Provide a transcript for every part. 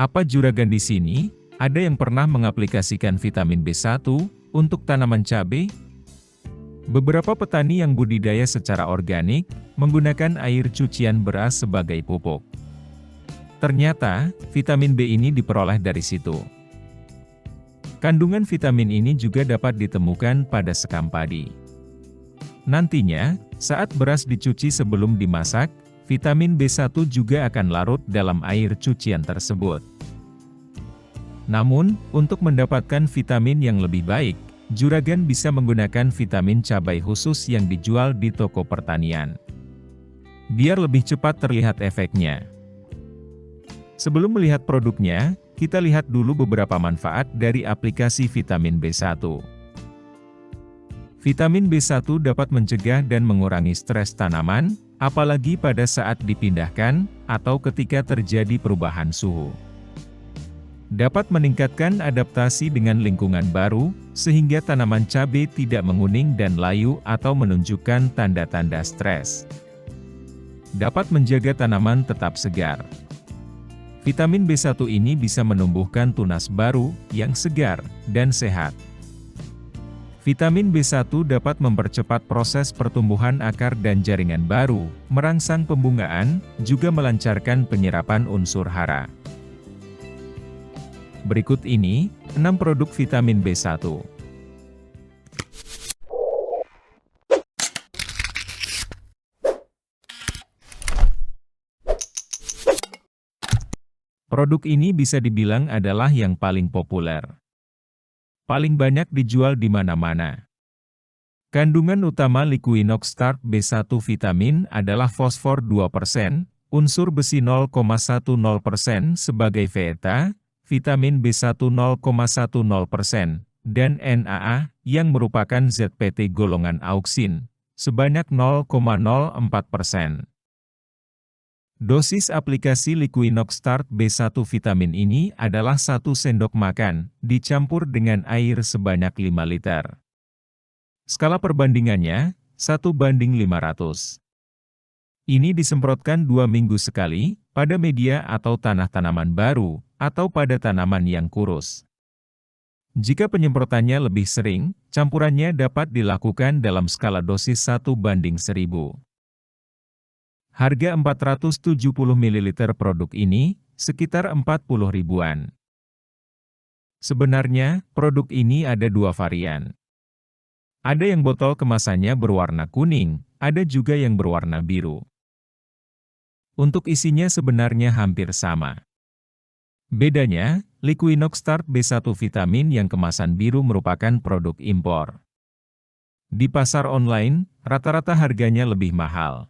Apa juragan di sini? Ada yang pernah mengaplikasikan vitamin B1 untuk tanaman cabai? Beberapa petani yang budidaya secara organik menggunakan air cucian beras sebagai pupuk. Ternyata, vitamin B ini diperoleh dari situ. Kandungan vitamin ini juga dapat ditemukan pada sekam padi. Nantinya, saat beras dicuci sebelum dimasak, vitamin B1 juga akan larut dalam air cucian tersebut. Namun, untuk mendapatkan vitamin yang lebih baik, juragan bisa menggunakan vitamin cabai khusus yang dijual di toko pertanian. Biar lebih cepat terlihat efeknya. Sebelum melihat produknya, kita lihat dulu beberapa manfaat dari aplikasi vitamin B1. Vitamin B1 dapat mencegah dan mengurangi stres tanaman, apalagi pada saat dipindahkan, atau ketika terjadi perubahan suhu. Dapat meningkatkan adaptasi dengan lingkungan baru, sehingga tanaman cabai tidak menguning dan layu atau menunjukkan tanda-tanda stres. Dapat menjaga tanaman tetap segar. Vitamin B1 ini bisa menumbuhkan tunas baru, yang segar, dan sehat. Vitamin B1 dapat mempercepat proses pertumbuhan akar dan jaringan baru, merangsang pembungaan, juga melancarkan penyerapan unsur hara. Berikut ini, 6 produk vitamin B1. Produk ini bisa dibilang adalah yang paling populer. Paling banyak dijual di mana-mana. Kandungan utama Liquinox Start B1 vitamin adalah fosfor 2%, unsur besi 0,10% sebagai beta, vitamin B1 0,10%, dan NAA, yang merupakan ZPT golongan auksin, sebanyak 0,04%. Dosis aplikasi Liquinox Start B1 vitamin ini adalah 1 sendok makan, dicampur dengan air sebanyak 5 liter. Skala perbandingannya, 1:500. Ini disemprotkan 2 minggu sekali, pada media atau tanah tanaman baru, atau pada tanaman yang kurus. Jika penyemprotannya lebih sering, campurannya dapat dilakukan dalam skala dosis 1:1000. Harga 470 ml produk ini, sekitar 40 ribuan. Sebenarnya, produk ini ada 2 varian. Ada yang botol kemasannya berwarna kuning, ada juga yang berwarna biru. Untuk isinya sebenarnya hampir sama. Bedanya, Liquinox Start B1 vitamin yang kemasan biru merupakan produk impor. Di pasar online, rata-rata harganya lebih mahal.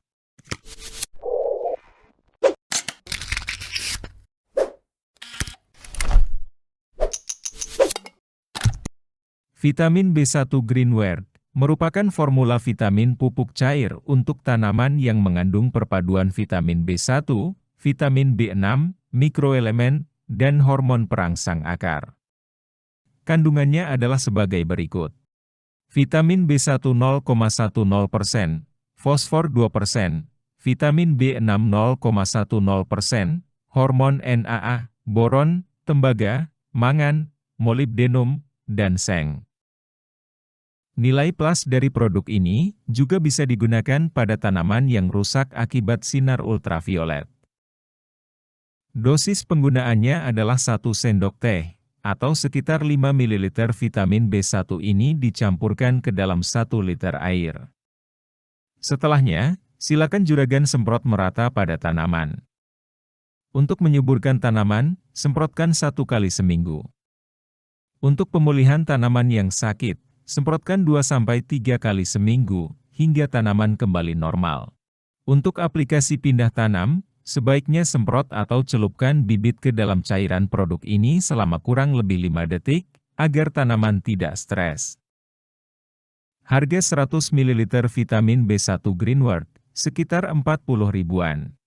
Vitamin B1 Greenware merupakan formula vitamin pupuk cair untuk tanaman yang mengandung perpaduan vitamin B1, vitamin B6, mikroelemen, dan hormon perangsang akar. Kandungannya adalah sebagai berikut. Vitamin B1 0,10%, fosfor 2%, vitamin B6 0,10%, hormon NAA, boron, tembaga, mangan, molibdenum, dan seng. Nilai plus dari produk ini juga bisa digunakan pada tanaman yang rusak akibat sinar ultraviolet. Dosis penggunaannya adalah 1 sendok teh, atau sekitar 5 ml vitamin B1 ini dicampurkan ke dalam 1 liter air. Setelahnya, silakan juragan semprot merata pada tanaman. Untuk menyuburkan tanaman, semprotkan 1 kali seminggu. Untuk pemulihan tanaman yang sakit, semprotkan 2-3 kali seminggu, hingga tanaman kembali normal. Untuk aplikasi pindah tanam, sebaiknya semprot atau celupkan bibit ke dalam cairan produk ini selama kurang lebih 5 detik, agar tanaman tidak stres. Harga 100 ml vitamin B1 Greenware, sekitar 40 ribuan.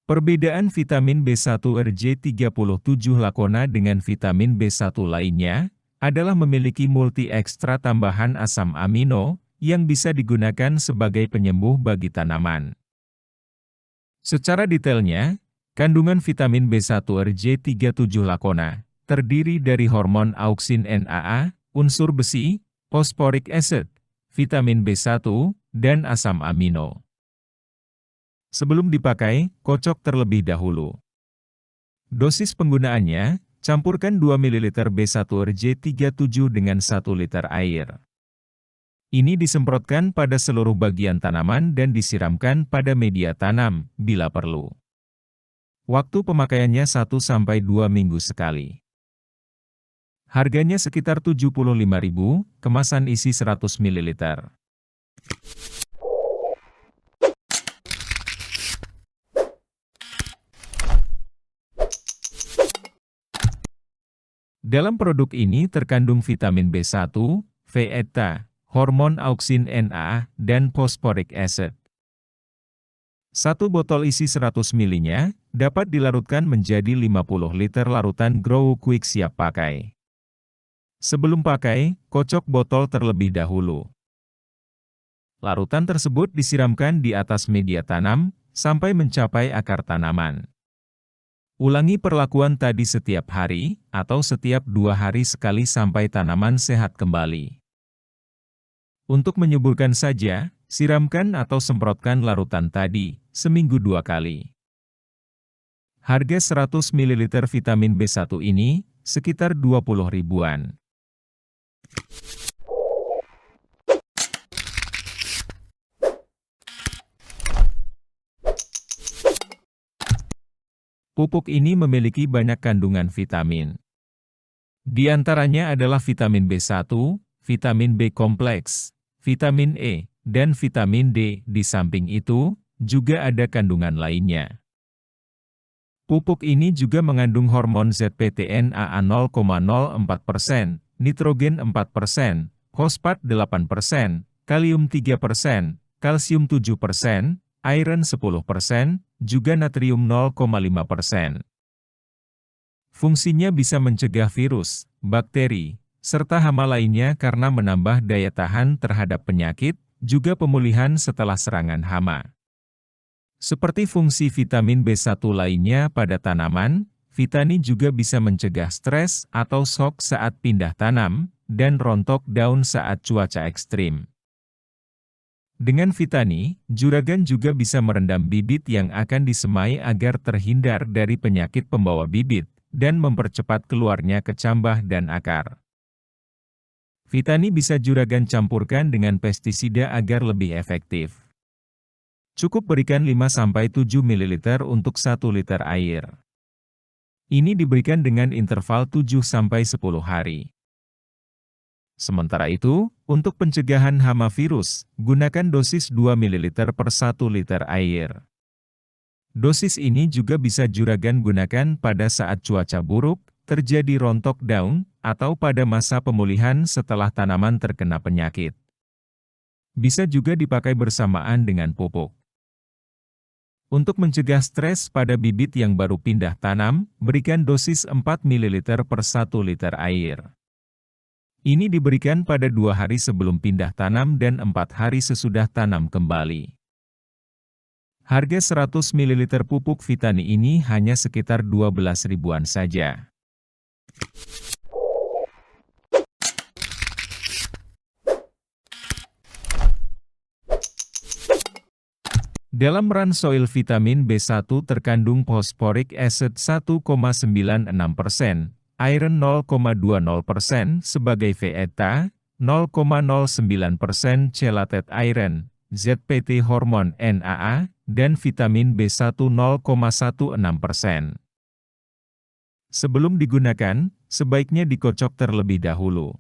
Perbedaan vitamin B1 RJ37 Lacona dengan vitamin B1 lainnya, adalah memiliki multi ekstra tambahan asam amino, yang bisa digunakan sebagai penyembuh bagi tanaman. Secara detailnya, kandungan vitamin B1RJ37 Lakona terdiri dari hormon auksin NAA, unsur besi, phosphoric acid, vitamin B1, dan asam amino. Sebelum dipakai, kocok terlebih dahulu. Dosis penggunaannya, campurkan 2 ml B1RJ37 dengan 1 liter air. Ini disemprotkan pada seluruh bagian tanaman dan disiramkan pada media tanam, bila perlu. Waktu pemakaiannya 1-2 minggu sekali. Harganya sekitar Rp75.000, kemasan isi 100 ml. Dalam produk ini terkandung vitamin B1, V-eta, hormon auksin NAA, dan phosphoric acid. Satu botol isi 100 ml-nya dapat dilarutkan menjadi 50 liter larutan Grow Quick siap pakai. Sebelum pakai, kocok botol terlebih dahulu. Larutan tersebut disiramkan di atas media tanam sampai mencapai akar tanaman. Ulangi perlakuan tadi setiap hari atau setiap 2 hari sekali sampai tanaman sehat kembali. Untuk menyuburkan saja, siramkan atau semprotkan larutan tadi, seminggu 2 kali. Harga 100 ml vitamin B1 ini, sekitar 20 ribuan. Pupuk ini memiliki banyak kandungan vitamin. Di antaranya adalah vitamin B1, vitamin B kompleks, vitamin E, dan vitamin D. Di samping itu, juga ada kandungan lainnya. Pupuk ini juga mengandung hormon ZPTNAA 0,04%, nitrogen 4%, fosfat 8%, kalium 3%, kalsium 7%, iron 10%, juga natrium 0,5%. Fungsinya bisa mencegah virus, bakteri, serta hama lainnya karena menambah daya tahan terhadap penyakit, juga pemulihan setelah serangan hama. Seperti fungsi vitamin B1 lainnya pada tanaman, Vitani juga bisa mencegah stres atau shock saat pindah tanam, dan rontok daun saat cuaca ekstrim. Dengan Vitani, juragan juga bisa merendam bibit yang akan disemai agar terhindar dari penyakit pembawa bibit, dan mempercepat keluarnya kecambah dan akar. Vitani bisa juragan campurkan dengan pestisida agar lebih efektif. Cukup berikan 5-7 ml untuk 1 liter air. Ini diberikan dengan interval 7-10 hari. Sementara itu, untuk pencegahan hama virus, gunakan dosis 2 ml per 1 liter air. Dosis ini juga bisa juragan gunakan pada saat cuaca buruk, terjadi rontok daun, atau pada masa pemulihan setelah tanaman terkena penyakit. Bisa juga dipakai bersamaan dengan pupuk. Untuk mencegah stres pada bibit yang baru pindah tanam, berikan dosis 4 ml per 1 liter air. Ini diberikan pada 2 hari sebelum pindah tanam dan 4 hari sesudah tanam kembali. Harga 100 ml pupuk Vitani ini hanya sekitar 12 ribuan saja. Dalam Ransoil vitamin B1 terkandung phosphoric acid 1,96%, iron 0,20% sebagai V-eta, 0,09% chelated iron, ZPT hormon NAA, dan vitamin B1 0,16%. Sebelum digunakan, sebaiknya dikocok terlebih dahulu.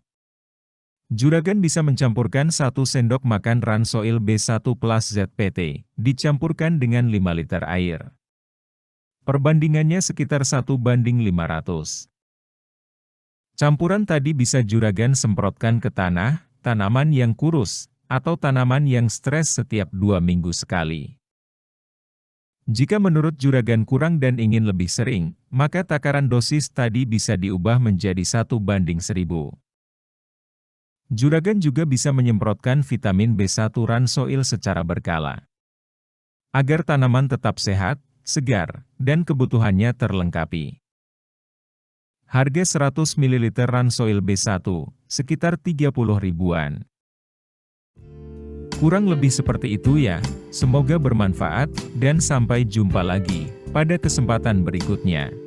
Juragan bisa mencampurkan 1 sendok makan Ransoil B1 plus ZPT, dicampurkan dengan 5 liter air. Perbandingannya sekitar 1:500. Campuran tadi bisa juragan semprotkan ke tanah, tanaman yang kurus, atau tanaman yang stres setiap 2 minggu sekali. Jika menurut juragan kurang dan ingin lebih sering, maka takaran dosis tadi bisa diubah menjadi 1:1000. Juragan juga bisa menyemprotkan vitamin B1 Ransoil secara berkala. Agar tanaman tetap sehat, segar, dan kebutuhannya terlengkapi. Harga 100 ml Ransoil B1, sekitar 30 ribuan. Kurang lebih seperti itu ya, semoga bermanfaat, dan sampai jumpa lagi pada kesempatan berikutnya.